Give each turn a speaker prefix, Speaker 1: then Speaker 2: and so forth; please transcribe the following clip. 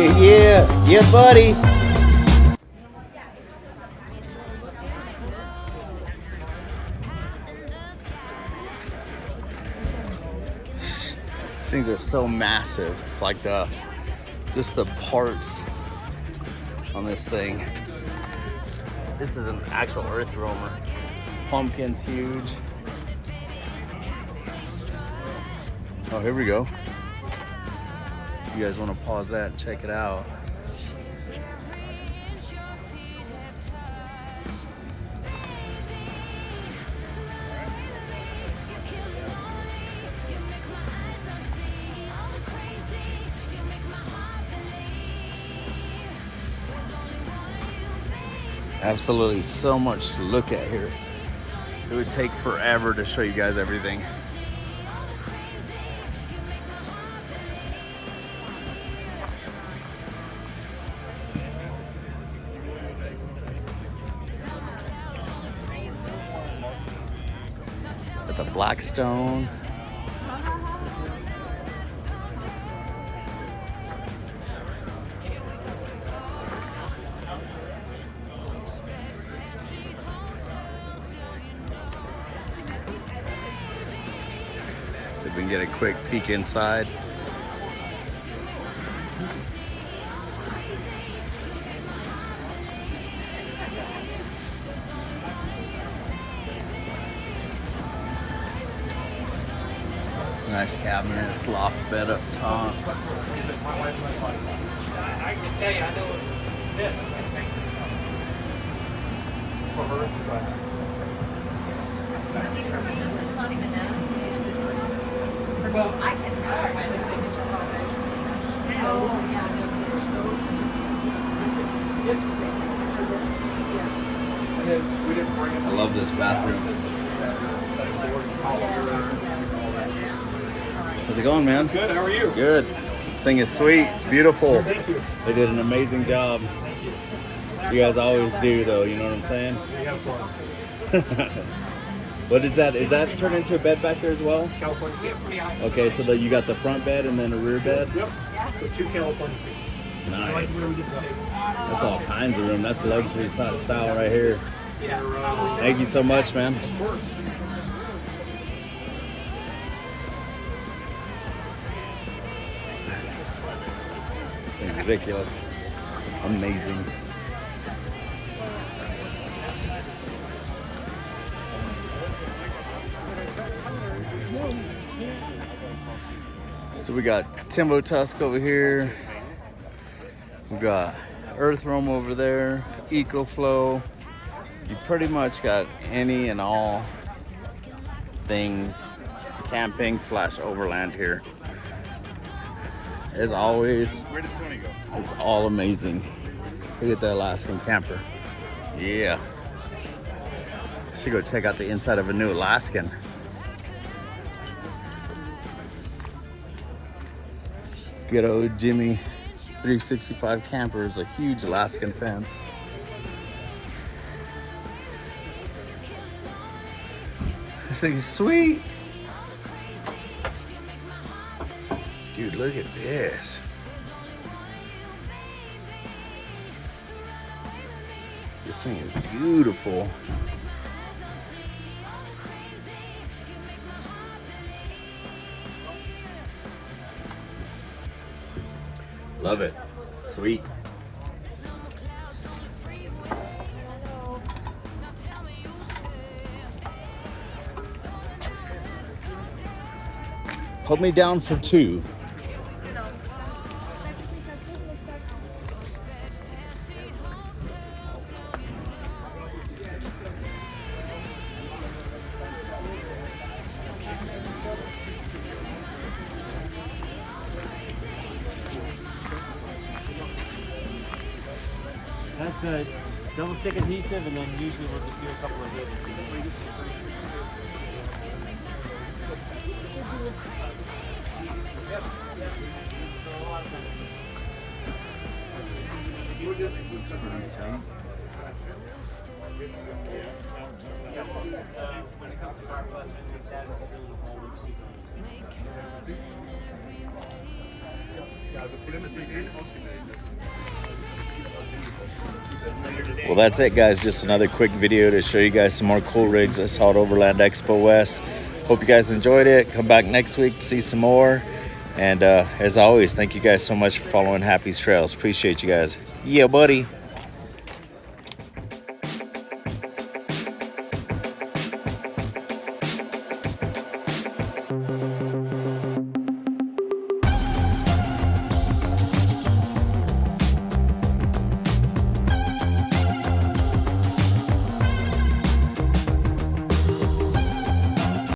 Speaker 1: Yeah, buddy. These things are so massive. Like just the parts on this thing. This is an actual EarthRoamer. Pumpkin's huge. Oh, here we go. You guys want to pause that and check it out. Absolutely so much to look at here. It would take forever to show you guys everything. At the Blackstone. See if we can get a quick peek inside. Nice cabinets, loft bed up top.
Speaker 2: I can just tell you, I know this is going to make this tough. For her,
Speaker 3: It's not even that. Well, I can actually think it's a combination of cash. Oh, yeah, no cash.
Speaker 2: this is a picture. Yeah. And then we didn't bring it.
Speaker 1: I love this bathroom. How's it going, man?
Speaker 2: Good, how are you?
Speaker 1: Good. This thing is sweet. It's beautiful.
Speaker 2: Thank you.
Speaker 1: They did an amazing job. You guys always do, though. You know what I'm saying?
Speaker 2: We have fun.
Speaker 1: What is that? Is that turned into a bed back there as well?
Speaker 2: California.
Speaker 1: Okay, so you got the front bed and then a rear bed?
Speaker 2: Yep. So 2 California Queens.
Speaker 1: Nice.
Speaker 2: Where we get to take.
Speaker 1: That's all kinds of room. That's luxury style right here. Thank you so much, man.
Speaker 2: Of course.
Speaker 1: This thing's ridiculous. Amazing. So we got Timbo Tusk over here. We got EarthRoamer over there. EcoFlow. You pretty much got any and all things camping / overland here. As always,
Speaker 4: Where did Tony go?
Speaker 1: it's all amazing. Look at the Alaskan camper. Yeah. Should go check out the inside of a new Alaskan. Good old Jimmy 365 camper is a huge Alaskan fan. This thing is sweet. Dude, look at this. This thing is beautiful. Love it. Sweet. Put me down for 2.
Speaker 5: That's a double stick adhesive, and then usually we'll just do a couple of hits.
Speaker 4: Ja, de perimeter in ausgemeldet.
Speaker 1: Well, that's it, guys. Just another quick video to show you guys some more cool rigs I saw at Overland Expo West. Hope you guys enjoyed it. Come back next week to see some more. And as always, thank you guys so much for following Happy's Trails. Appreciate you guys. Yeah, buddy.